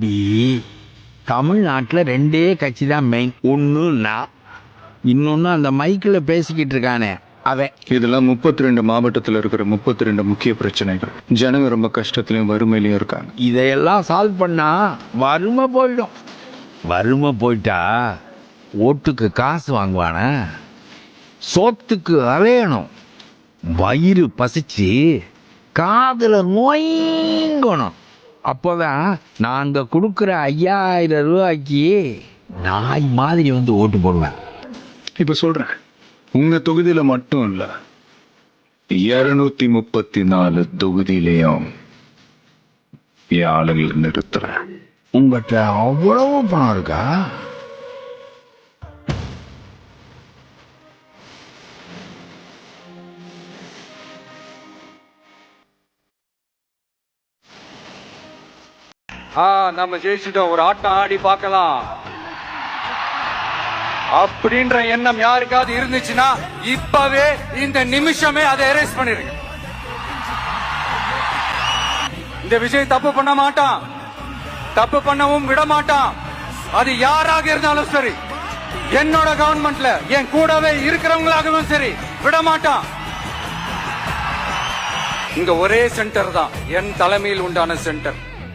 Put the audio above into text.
B தமிழ்நாட்டில் ரெண்டே கட்சி தான் மெயின். ஒன்று நான், இன்னொன்று அந்த மைக்கில் பேசிக்கிட்டு இருக்கானே அவன். இதெல்லாம் 32 மாவட்டத்தில் இருக்கிற 32 முக்கிய பிரச்சனைகள். ஜனங்க ரொம்ப கஷ்டத்துலையும் வறுமையிலையும் இருக்காங்க. இதையெல்லாம் சால்வ் பண்ணால் வறுமை போயிடும். வறுமை போயிட்டா ஓட்டுக்கு காசு வாங்குவானே, சோத்துக்கு அலையணும், வயிறு பசிச்சு காதில் நோய்ங்கணும். அப்போதான் நாங்கள் கொடுக்குற 5000 ரூபாய்க்கு நாய் மாதிரி வந்து ஓட்டு போடுவேன். இப்ப சொல்றேன், உங்க தொகுதியில மட்டும் இல்ல, 234 தொகுதியிலையும் ஆளுங்களை நிறுத்துறேன். உங்கள்கிட்ட அவ்வளவு பணம் இருக்கா? நம்ம ஜெயிச்சுட்டோம், ஒரு ஆட்டம் ஆடி பார்க்கலாம் அப்படின்ற எண்ணம் யாருக்காவது இருந்துச்சுன்னா இப்பவே இந்த நிமிஷமே அதை எரேஸ் பண்ணிருங்க. இந்த விஜய் தப்பு பண்ண மாட்டான், தப்பு பண்ணவும் விட மாட்டான். அது யாராக இருந்தாலும் சரி, என்னோட கவர்மெண்ட்ல என் கூடவே இருக்கிறவங்களாகவும் சரி, விட மாட்டான். இங்க ஒரே சென்டர் தான், என் தலைமையில் உண்டான சென்டர்.